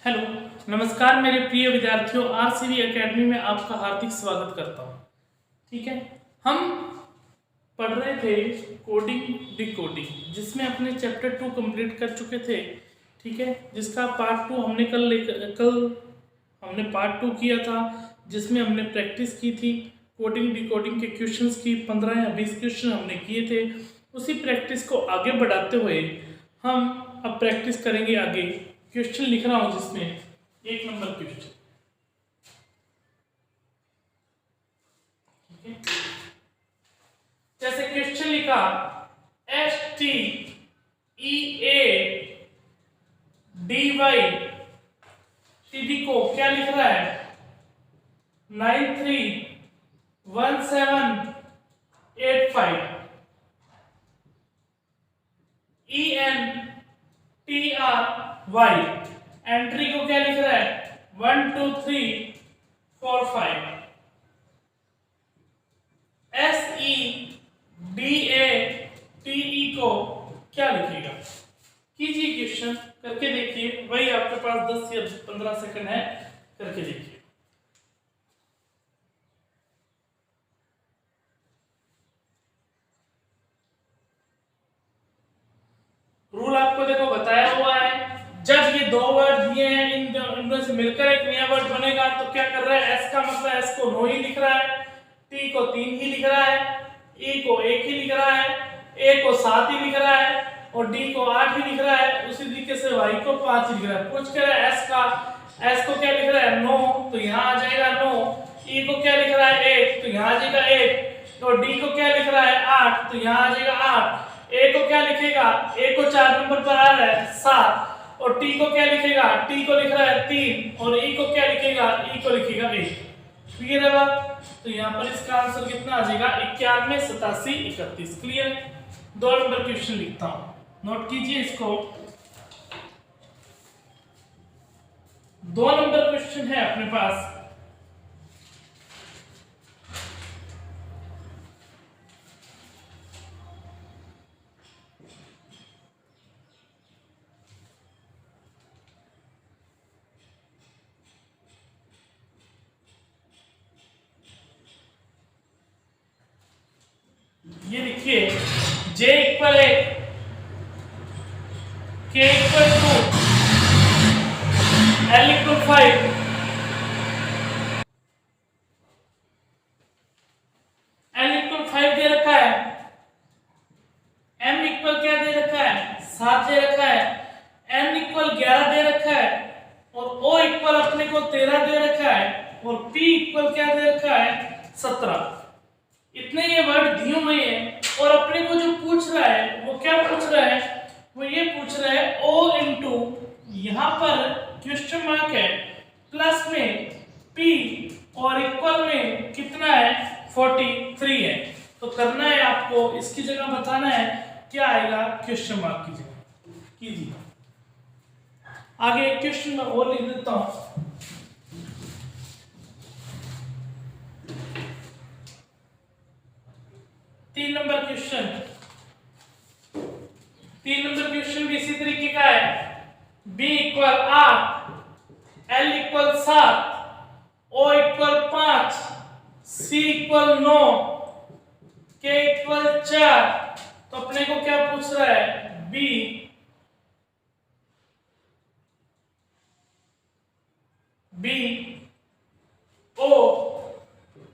Hello, नमस्कार मेरे प्रिय विद्यार्थियों। आरसीवी एकेडमी में आपका हार्दिक स्वागत करता हूँ। ठीक है, हम पढ़ रहे थे कोडिंग डिकोडिंग, जिसमें अपने चैप्टर 2 कंप्लीट कर चुके थे। ठीक है, जिसका पार्ट 2 हमने कल हमने पार्ट 2 किया था, जिसमें हमने प्रैक्टिस की थी कोडिंग डिकोडिंग के क्वेश्चंस की। 15 या 20 क्वेश्चन हमने किए थे। उसी प्रैक्टिस को आगे बढ़ाते हुए हम अब प्रैक्टिस करेंगे आगे। क्वेश्चन लिख रहा हूं जिसमें 1 नंबर क्वेश्चन। जैसे क्वेश्चन लिखा STEADY को क्या लिख रहा है 931785। ENTRY एंट्री को क्या लिख रहा है 12345। SEDATE को क्या लिखेगा? कीजिए क्वेश्चन करके देखिए। वही आपके पास 10 या 15 सेकंड है, करके देखिए। रूल आपको देखो बताया हुआ है। जब ये दो वर्ड दिए हैं, इनमें से मिलकर एक नया वर्ड बनेगा, तो क्या कर रहा है? S का मतलब S को 9 ही लिख रहा है, T को 3 ही लिख रहा है, E को 1 ही लिख रहा है, A को 7 ही लिख रहा है और D को 8 ही लिख रहा है। उसी तरीके से Y को 5 ही लिख रहा है। पूछ कर रहा है S को क्या लिख रहा है 9, तो यहाँ आ जाएगा 9। E को क्या लिख रहा है 1, तो यहाँ आ जाएगा 1। तो D को क्या लिख रहा है 8, तो यहाँ आ जाएगा 8। A को क्या लिखेगा? A को 4 नंबर पर आ रहा है 7। और T को क्या लिखेगा? T को लिख रहा है 3। और E को क्या लिखेगा? E को लिखेगा 1। क्लियर है बात? तो यहाँ पर इसका आंसर कितना आ जाएगा 91 87 31। क्लियर है? 2 नंबर क्वेश्चन लिखता हूं, नोट कीजिए इसको। 2 नंबर क्वेश्चन है अपने पास। ये लिखिए J equal 1, K equal 2, L equal 5। L equal 5 दे रखा है, M इक्वल क्या दे रखा है 7 दे रखा है, N इक्वल 11 दे रखा है और O इक्वल अपने को 13 दे रखा है और P इक्वल क्या दे रखा है 17। इतने ये वर्ड दिए हुए हैं और अपने को जो पूछ रहा है वो क्या पूछ रहा है? वो ये पूछ रहा है O इंटू, यहाँ पर क्वेश्चन मार्क है, प्लस में P और इक्वल में कितना है 43 है। तो करना है आपको, इसकी जगह बताना है क्या आएगा क्वेश्चन मार्क की जगह। कीजिए आगे एक क्वेश्चन में और लिख देता हूं। तीन नंबर क्वेश्चन भी इसी तरीके का है। B equal 8, L equal 7, O equal 5, C equal 9, K equal 4। तो अपने को क्या पूछ रहा है? B O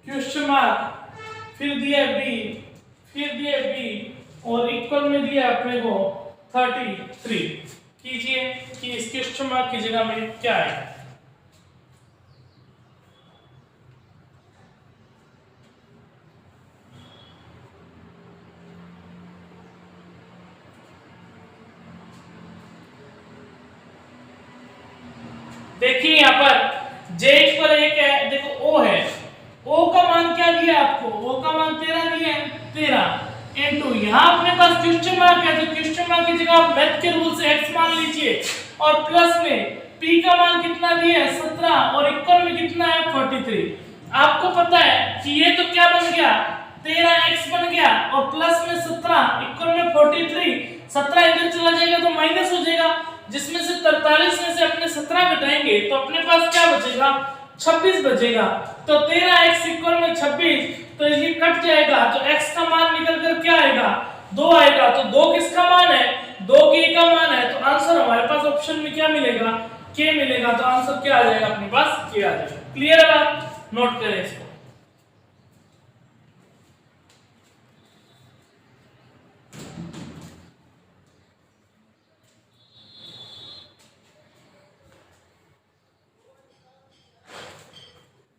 क्वेश्चन मार्क, फिर दिया B, फिर दिया B और इक्वल में दिया अपने को 33। कीजिए कि इस क्वेश्चन मार्क की जगह में क्या आएगा। देखिए यहाँ पर J इक्वल 1 है, देखो O है, O का मान क्या दिया आपको? O का मान 13 दिया है, 13 इनटू यहाँ अपने पास क्वेश्चन मार्क है, तो क्वेश्चन मार्क की जगह आप मैथ के रूल से x मान लीजिए और प्लस में P का मान कितना दिया है 17 और इक्वल में कितना है 43। आपको पता है कि ये तो क्या बन गया 13x बन गया और प्लस में 17 इक्वल में 43। 17 इधर चला जाएगा तो माइनस हो जाएगा, जिसमें से 43 में से अपने 17 घटाएंगे तो अपने पास क्या बचेगा, 26 बचेगा। तो 13x इक्वल में 26, तो ये कट जाएगा तो x का मान निकल कर क्या आएगा, 2 आएगा। तो 2 किसका मान है, 2 k का मान है। तो आंसर हमारे पास ऑप्शन में क्या मिलेगा, k मिलेगा। तो आंसर क्या आ जाएगा अपने पास, k आ जाएगा। क्लियर है बात, नोट करें इसको।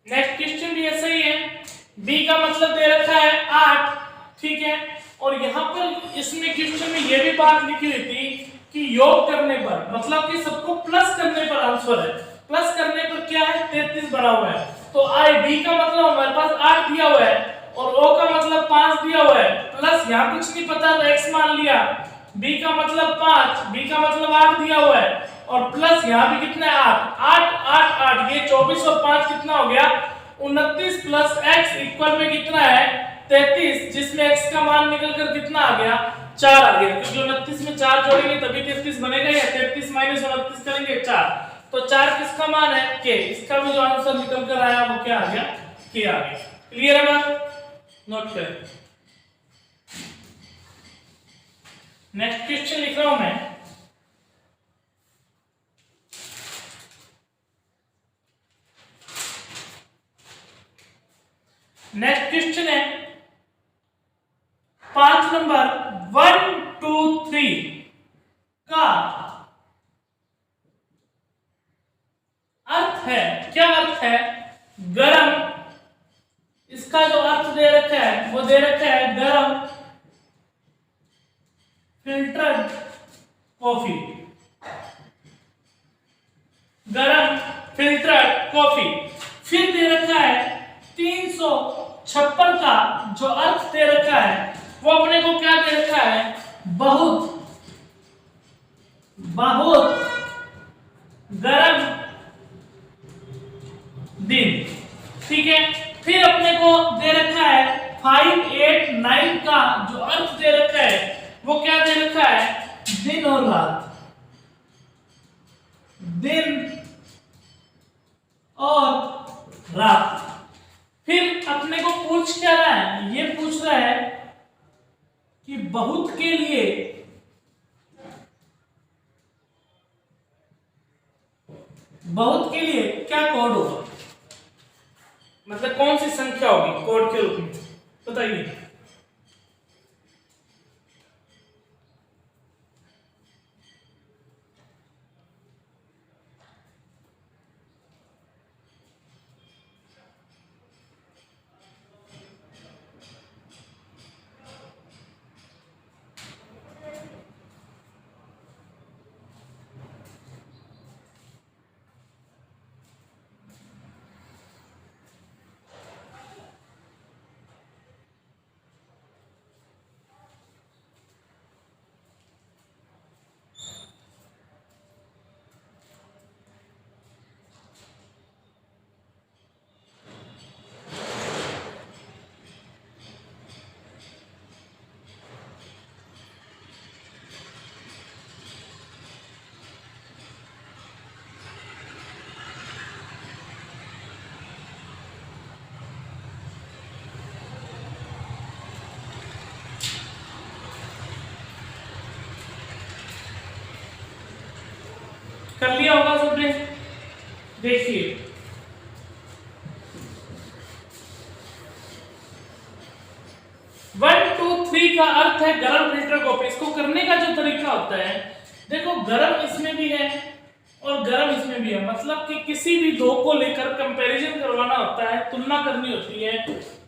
नेक्स्ट क्वेश्चन भी ऐसा ही है, b का मतलब दे रखा है 8, ठीक है। और यहाँ पर इसमें क्वेश्चन में ये भी बात लिखी हुई थी कि योग करने पर, मतलब कि सबको प्लस करने पर आंसर है, प्लस करने पर क्या है, 33 बना हुआ है। तो b का मतलब हमारे पास 8 दिया हुआ है और o का मतलब 5 दिया हुआ है, प्लस यहाँ कुछ नहीं पता तो x मान लिया, b का मतलब 5, b का मतलब 8 दिया हुआ है और प्लस यहाँ भी कितना है, 8 8 8 8, ये 24 और 5 कितना हो गया, 29 प्लस x इक्वल में कितना है, 33, जिसमें x का मान निकल कर कितना आ गया, 4 आ गया। क्योंकि 29 में 4 जोड़ेंगे तभी 33 बनेगा, या 33 माइनस 29 करेंगे 4, तो 4 किसका मान है, k। इसका भी जो आंसर निकल कर आया वो क्या आ गया, k आ गया। क्लियर है बात, नोट करें। नेक्स्ट क्वेश्चन लिख रहा हूं मैं, नेक्स्ट क्वेश्चन है 5 नंबर 1 2 3 का अर्थ है, क्या अर्थ है, गरम, इसका जो अर्थ दे रखा है वो दे रखा है गरम फिल्टर्ड कॉफी, गरम फिल्टर्ड कॉफी। फिर दे रखा है 356 का जो अर्थ दे रखा है वो अपने को क्या दे रखा है, बहुत बहुत गरम दिन, ठीक है। फिर अपने को दे रखा है 589 का जो अर्थ दे रखा है वो क्या दे रखा है, दिन और रात, दिन और रात। फिर अपने को पूछ क्या रहा है, ये पूछ रहा है कि बहुत के लिए क्या कोड होगा, मतलब कौन सी संख्या होगी कोड के रूप में, बताइए। कर लिया होगा सबने, देखिए 1 2 3 का अर्थ है गरम फिल्टर कॉफी। इसको करने का जो तरीका होता है, देखो गरम इसमें भी है और गरम इसमें भी है, मतलब कि किसी भी दो को लेकर कंपैरिजन करवाना होता है, तुलना करनी होती है।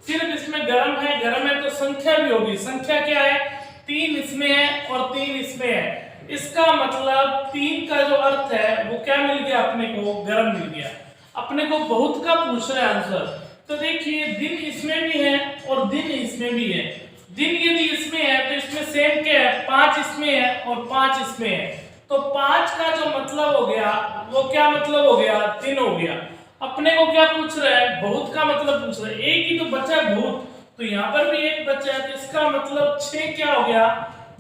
सिर्फ इसमें गरम है तो संख्या भी होगी, संख्या क्या है, 3 इसमें है और 3 इसमें है। इसका मतलब 3 का जो अर्थ है वो क्या मिल गया अपने को, गरम मिल गया। अपने को बहुत का पूछ रहा है आंसर, तो देखिए दिन इसमें भी है और दिन इसमें भी है। दिन यदि इसमें है तो इसमें सेम क्या है, 5 इसमें है और 5 इसमें है, तो 5 का जो मतलब हो गया वो क्या मतलब हो गया, 3 हो गया। अपने को क्या पूछ रहा है, बहुत का मतलब पूछ रहा है, एक ही तो बचा है बहुत, तो यहाँ पर भी एक बचा है, तो इसका मतलब 6 क्या हो गया,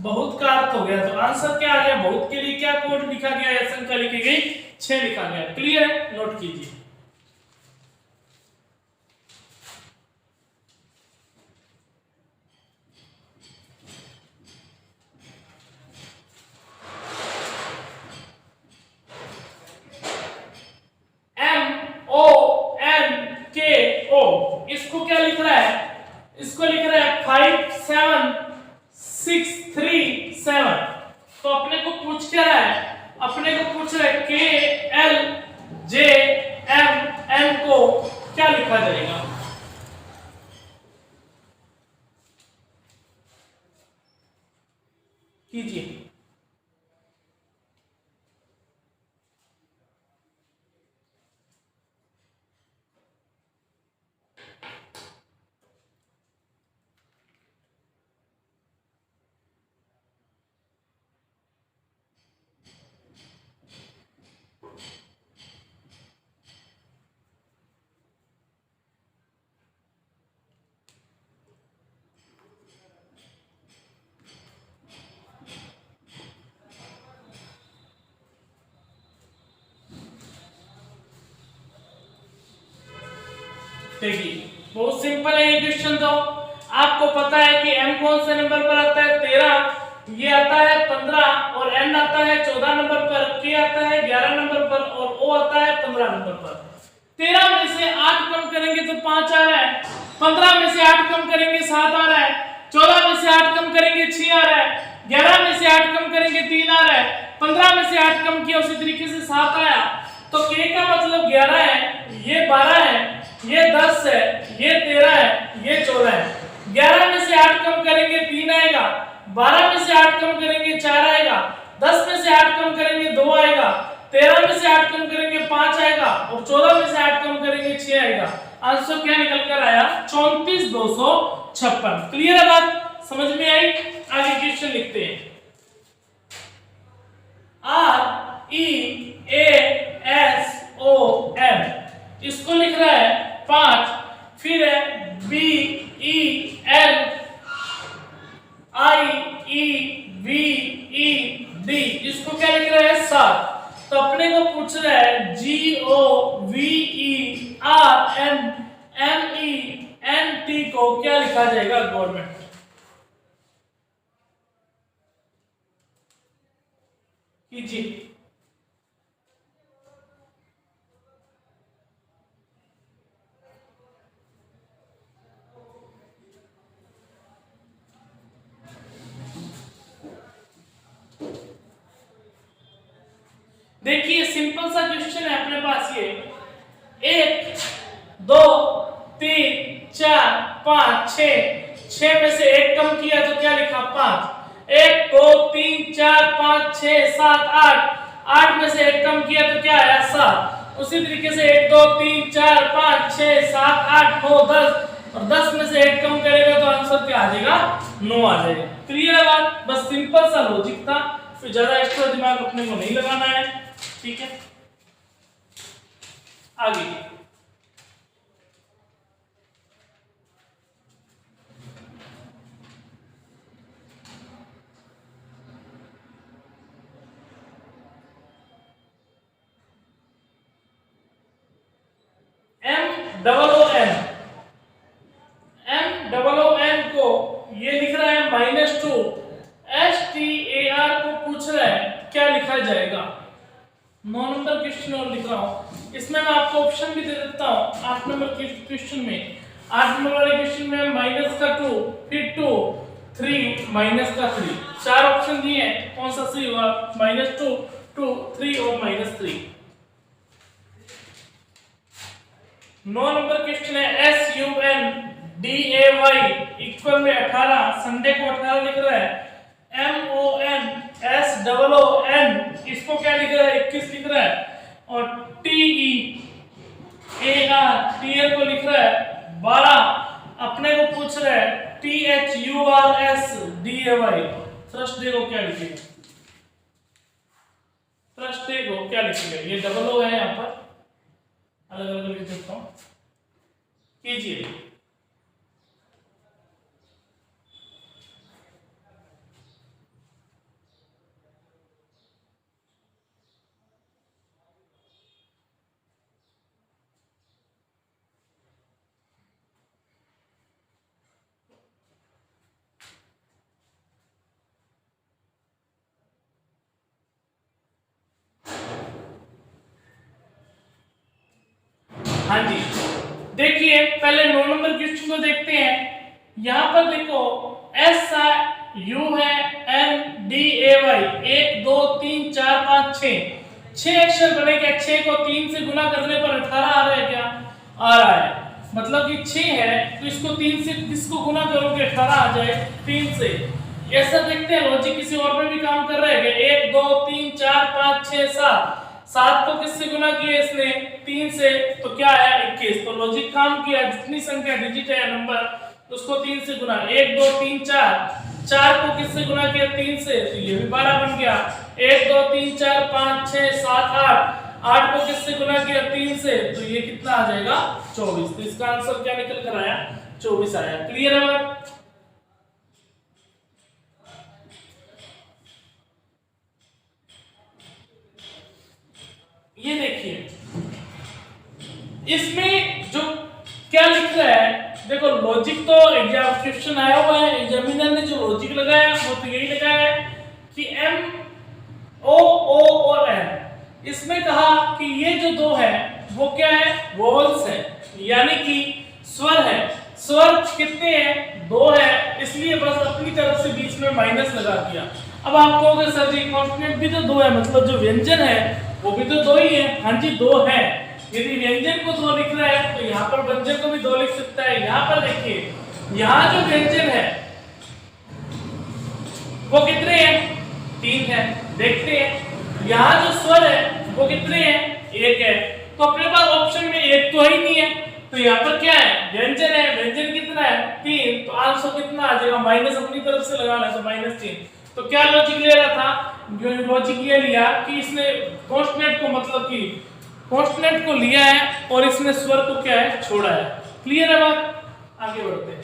बहुत का अर्थ हो गया। तो आंसर क्या आ गया, बहुत के लिए क्या कोड लिखा गया है, संख्या लिखी गई 6 लिखा गया। क्लियर है, नोट कीजिए। MONKO, इसको क्या लिख रहा है, इसको लिख रहा है 57637। तो अपने को पूछ क्या रहा है, अपने को पूछ रहा है KLJMN को क्या लिखा जाएगा। कीजिए। देखिए बहुत सिंपल है ये क्वेश्चन। तो आपको पता है कि m कौन से नंबर पर आता है, 13, ये आता है 15, और n आता है 14 नंबर पर, k आता है 11 नंबर पर, और o आता है 15 नंबर पर। 13 में से 8 कम करेंगे तो 5 आ रहा है, 15 में से 8 कम करेंगे 7 आ रहा है, 14 में से 8 कम करेंगे 6 आ रहा है, 11 में से 8 कम करेंगे 3 आ रहा है, 15 में से 8 कम किया उसी तरीके से 7 आया। तो k का मतलब 11 है, ये 12 है, ये 10 है, ये 13 है, ये 14 है। 11 में से 8 कम करेंगे 3 आएगा, 12 में से 8 कम करेंगे 4 आएगा, 10 में से 8 कम करेंगे 2 आएगा, 13 में से 8 कम करेंगे 5 आएगा, और 14 में से 8 कम करेंगे 6 आएगा। आंसर क्या निकल कर आया, 34,256। क्लियर है बात, समझ में आई। आगे क्वेश्चन लिखते हैं। REASON, इसको लिख रहा है 5, फिर है BELIEVED, इसको क्या लिख रहा है 7। तो अपने को पूछ रहा है GOVERNMENT को क्या लिखा जाएगा गवर्नमेंट। कीजिए। देखिए सिंपल सा क्वेश्चन है अपने पास, ये 1 2 3 4 5 6 में से 1 कम किया तो क्या लिखा 5, 1 2 3 4 5 6 7 8 में से 1 कम किया तो क्या आया 7। उसी तरीके से 1 2 3 4 5 6 7 8 9 10, और 10 में से 1 कम करेगा तो आंसर क्या आ जाएगा 9 आ जाएगा। क्लियर है बात, बस सिंपल सा लॉजिक था, फिर ज्यादा एक्स्ट्रा दिमाग अपने को नहीं लगाना है। ठीक है, आगे MOON को ये लिख रहा है -2, STAR को पूछ रहा है क्या लिखा जाएगा। 9 नंबर क्वेश्चन और लिख रहा हूं, इसमें मैं आपको ऑप्शन भी दे देता हूं। 8 नंबर के क्वेश्चन में, 8 नंबर वाले क्वेश्चन में -2, फिर 2 3 -3, 4 ऑप्शन दिए हैं, कौन सा सही होगा, -2 2 3 और -3। 9 नंबर क्वेश्चन है SUNDAY इक्वल में 18, संडे को 18 लिख रहा है। MONSOON इसको क्या लिख रहा है 21 लिख रहा है, और TEAR को लिख रहा है 12। अपने को पूछ रहा है THURSDAY, थर्सडे को क्या लिखेगा, थर्सडे को क्या लिखेगा, ये डबल ओ है यहाँ पर, अलग अलग लिख देता हूं, कीजिए। हाँ जी, देखिए पहले 9 नंबर क्वेश्चन को देखते हैं। यहां पर देखो एस यू है एन डी ए वाई 1 2 3 4 5 6 अक्षर बनेगा। 6 को 3 से गुना करने पर 18 आ रहा है क्या? आ रहा है। मतलब कि 6 है तो इसको 3 से किसको गुना करोगे? 18 आ जाए 3 से। ऐसा देखते हैं लॉजिक किसी और में भी काम कर रहा है क्या? 1 2 3 4 5 6 7 7 को किससे गुना किया इसने? 3 से, तो क्या आया? 21। तो लॉजिक काम किया, जितनी संख्या डिजिट है नंबर उसको 3 से गुना। 1 2 3 4 को किससे गुना किया? 3 से, तो ये भी 12 बन गया। 1 2 3 4 5 6 7 8 को किससे गुना किया? 3 से, तो ये कितना आ जाएगा? 24। तो इसका आंसर क्या निकल कर आया? 24 आया। क्लियर है बात? ये देखिए इसमें जो क्या लिख रहा है, देखो लॉजिक तो एग्जाम क्वेश्चन आया हुआ है, एग्जामिनर ने जो लॉजिक लगाया वो तो यही लगाया है कि एम ओ ओ और एन। इसमें कहा कि ये जो दो है वो क्या है? वोवल्स है, यानी कि स्वर है। स्वर कितने हैं? 2 है, इसलिए बस अपनी तरफ से बीच में माइनस लगा दिया। अब आप कहोगे सर जी कॉन्सोनेंट भी तो 2 है, मतलब जो व्यंजन है वो भी तो 2 ही है। हाँ जी 2 है। यदि व्यंजन को 2 लिख रहा है तो यहाँ पर व्यंजन को भी 2 लिख सकता है। यहाँ पर देखिए, यहाँ जो व्यंजन है वो कितने हैं? 3 है। देखते हैं यहाँ जो स्वर है वो कितने हैं? 1 है। तो अपने पास ऑप्शन में 1 तो ही नहीं है, तो यहाँ पर क्या है? व्यंजन है। व्यंजन कितना है? 3। तो आंसर कितना आ जाएगा? माइनस अपनी तरफ से लगाना है, तो -3। तो क्या लॉजिक ले रहा था? लॉजिक ये लिया कि इसने कॉन्स्टेंट को, मतलब कि कॉन्स्टेंट को लिया है और इसने स्वर को क्या है? छोड़ा है। क्लियर है बात? आगे बढ़ते हैं।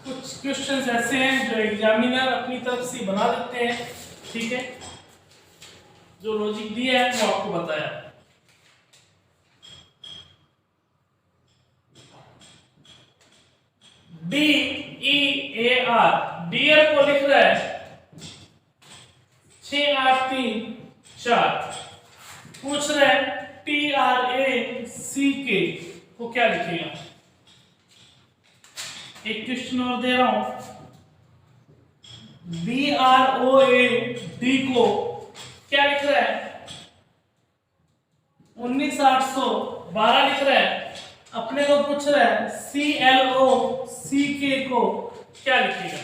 कुछ क्वेश्चंस ऐसे हैं जो एग्जामिनर अपनी तरफ से बना देते हैं, ठीक है? जो लॉजिक दिया है वो आपको बताया। D E A R, dear को लिख रहा है 6 8 3 4। पूछ रहा है टी आर ए सी के को क्या लिखेगा? एक क्वेश्चन और दे रहा हूं, B R O A D को क्या लिख रहा है? 19,812 लिख रहा है। अपने को पूछ रहा है सी एल ओ सी के को क्या लिखेगा?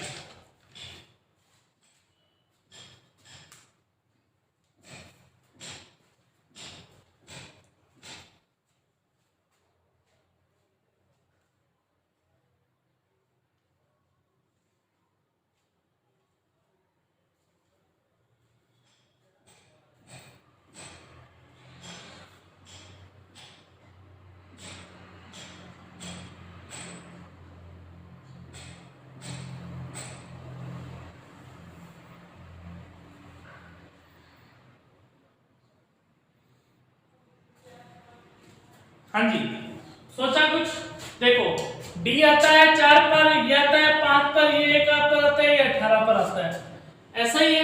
हाँ जी, सोचा कुछ? देखो डी आता है 4 पर, ये आता है 5 पर, ये 1 पर आता है, ये 18 पर आता है। ऐसा ही है,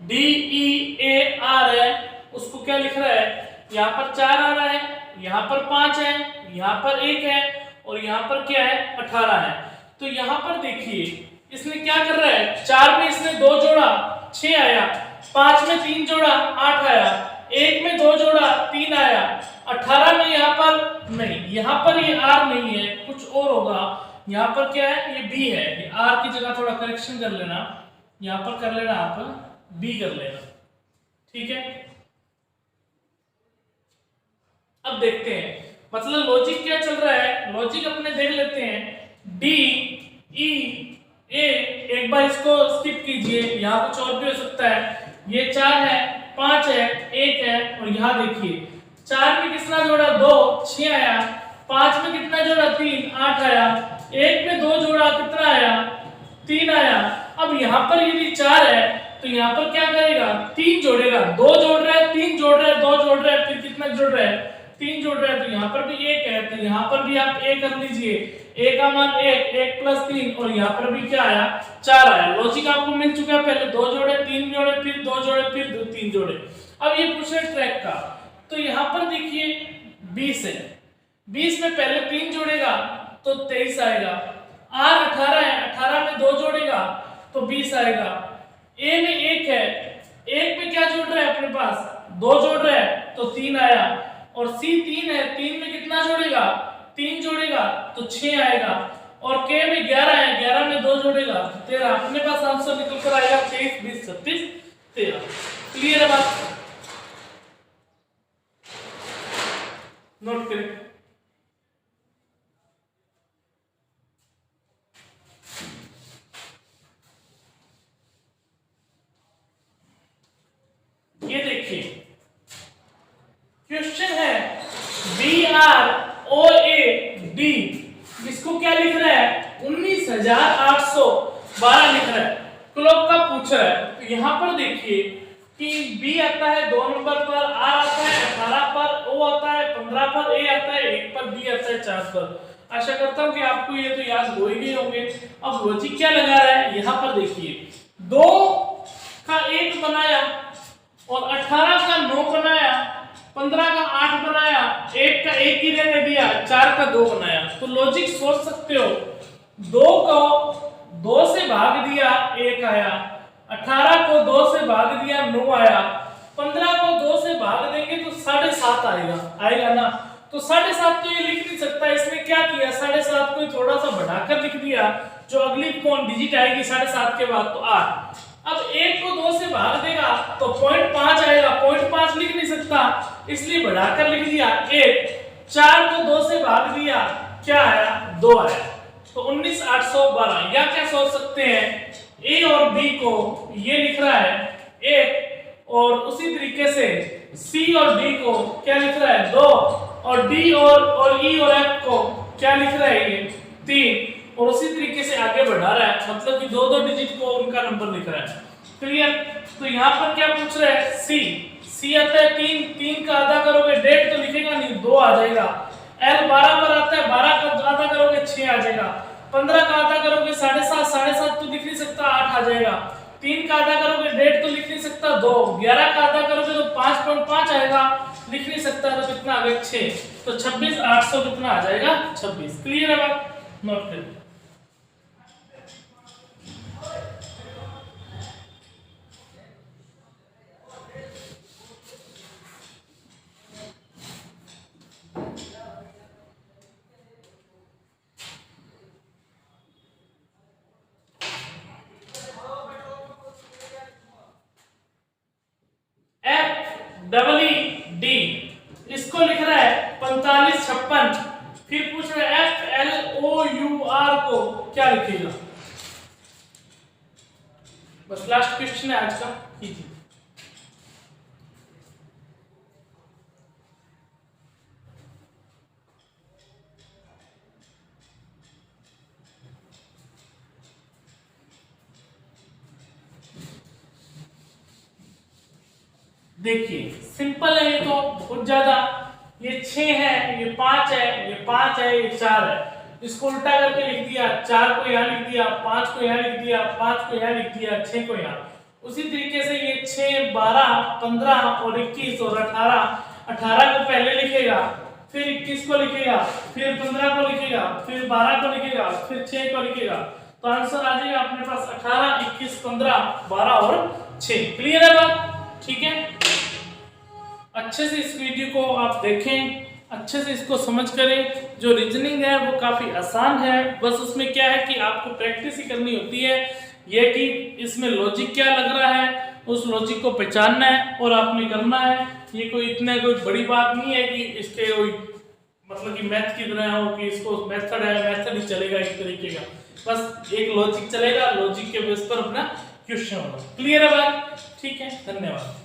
डी ई ए आर है, उसको क्या लिख रहा है? यहाँ पर 4 आ रहा है, यहाँ पर 5 है, यहाँ पर 1 है और यहाँ पर क्या है? 18 है। तो यहाँ पर देखिए इसने क्या कर रहा है? 4 में इसने 2 जोड़ा 6 आया, 5 में 3 जोड़ा 8 आया, 1 में 2 जोड़ा 3 आया, 18 में यहाँ पर नहीं, यहाँ पर ये आर नहीं है, कुछ और होगा। यहाँ पर क्या है? ये बी है। ये आर की जगह थोड़ा करेक्शन कर लेना, यहाँ पर कर लेना, आप बी कर लेना, ठीक है? अब देखते हैं मतलब लॉजिक क्या चल रहा है। लॉजिक अपने देख लेते हैं। डी ई ए, एक बार इसको स्किप कीजिए, यहाँ कुछ और भी हो सकता है। ये 4 है, 5 है, 1 है और यहाँ देखिए 4 में कितना जोड़ा? 2, 6 आया, 5 में कितना जोड़ा? 3, 8 आया, 1 में 2 जोड़ा कितना आया? 3 आया। अब यहाँ पर यदि 4 है तो यहाँ पर क्या करेगा? 3 जोड़ेगा। 2 जोड़ रहा है, 3 जोड़ रहा है, 2 जोड़ रहा है, फिर कितना जोड़ रहा है? 3 जोड़ रहा है। तो यहाँ पर भी 1 है, तो यहाँ पर भी आप 1 कर लीजिए। 1 का मान 1, 1 प्लस 3 और यहाँ पर भी क्या आया? 4 आया। लॉजिक आपको मिल चुका है, पहले 2 जोड़े, 3 जोड़े, फिर 2 जोड़े, फिर 3 जोड़े। अब ये पूछ रहे ट्रैक का, तो यहाँ पर देखिए 20 है, 20 में पहले 3 जोड़ेगा तो 23 आएगा। R 18 है, 18 में 2 जोड़ेगा तो 20 आएगा। A में 1 है, 1 में क्या जोड़ रहा है अपने पास, 2 जोड़ रहा है तो 3 आया। और C 3 है, 3 में कितना जोड़ेगा, 3 जोड़ेगा तो 6 आएगा। और K में 11 है, 11 में 2 जोड़ेगा तो 13। अपने पास आंसर निकल कर आएगा 23, 20, 36, 13। क्लियर है बात, नोट करें। ये देखिए क्वेश्चन है BROAD, इसको क्या लिख रहा है, 19,812 लिख रहा है, क्लॉक का पूछ रहा है। तो यहां पर देखिए कि B आता है 2 नंबर पर, R आता है 18 पर, O आता है 15 पर, A आता है 1 पर, B आता है 4 पर। आशा करता हूं कि आपको ये तो याद हो ही गए होंगे। अब लॉजिक क्या लगा रहा है, यहां पर देखिए 2 का 1 बनाया और 18 का 9 बनाया, 15 का 8 बनाया, 1 का 1 ही रहने दिया, 4 का 2 बनाया। तो लॉजिक सोच सकते हो, 2 को 2 से भाग दिया 1 आया, 18 को 2 से भाग दिया 9 आया, 15 को 2 से भाग देंगे तो 7.5 आएगा ना। तो 7.5 तो ये लिख नहीं सकता, इसने क्या किया 7.5 को थोड़ा सा बढ़ाकर लिख दिया, जो अगली कौन डिजिट आएगी 7.5 के बाद तो 8। अब 1 को 2 से भाग देगा तो 0.5 आएगा, 0.5 लिख नहीं सकता इसलिए बढ़ाकर लिख दिया 1। 4 को 2 से भाग दिया, क्या आया 2 आया। तो 19,812। या क्या सोच सकते हैं, A और B को ये लिख रहा है 1, और उसी तरीके से C और D को क्या लिख रहा है 2, और D और E और F को क्या लिख रहा है ये 3, और उसी तरीके से आगे बढ़ा रहा है, मतलब कि 2-2 डिजिट को उनका नंबर लिख रहा है। क्लियर। तो यहाँ पर क्या पूछ रहा है, C आता है 3, 3 का आधा करोगे 1.5 तो लिखेगा नहीं, 2 आ जाएगा। L 12 पर आता है, 12 का आधा करोगे 6 आ जाएगा। 15 का आधा करोगे 7.5, 7.5 तो लिख नहीं सकता 8 आ जाएगा। 3 का आधा करोगे 1.5 तो लिख नहीं सकता 2। 11 का आधा करोगे तो 5.5 आएगा, लिख नहीं सकता तो कितना आ गया 6। तो 26,800 कितना आ जाएगा 26। क्लियर है बात, नोट करें। FEED, इसको लिख रहा है 4556। फिर पूछ रहा है FLOUR को क्या लिखेगा। बस लास्ट क्वेश्चन है आज का, कीजिए। देखिए सिंपल है ये तो बहुत ज्यादा, ये 6 है, ये 5 है, ये 5 है, ये 4 है। इसको उल्टा करके लिख दिया, 4 को यहाँ लिख दिया, 5 को यहाँ लिख दिया, 5 को यहाँ लिख दिया, 6 को यहाँ। उसी तरीके से ये 6, 12, 15 और 21 और 18 को पहले लिखेगा, फिर 21 को लिखेगा, फिर 15 को लिखेगा, फिर 12 को लिखेगा, फिर 6 को लिखेगा। तो आंसर आ जाएगा अपने पास 18, 21, 15, 12 और 6। क्लियर है बात, ठीक है। अच्छे से इस वीडियो को आप देखें, अच्छे से इसको समझ करें। जो रीजनिंग है वो काफ़ी आसान है, बस उसमें क्या है कि आपको प्रैक्टिस ही करनी होती है। ये कि इसमें लॉजिक क्या लग रहा है, उस लॉजिक को पहचानना है और आपने करना है। ये कोई बड़ी बात नहीं है कि इसके कोई मतलब कि मैथ की तरह हो कि इसको मेथड है, मेथड ही चलेगा एक तरीके का, बस एक लॉजिक चलेगा, लॉजिक के बेस पर अपना क्वेश्चन होगा। क्लियर है बात, ठीक है, धन्यवाद।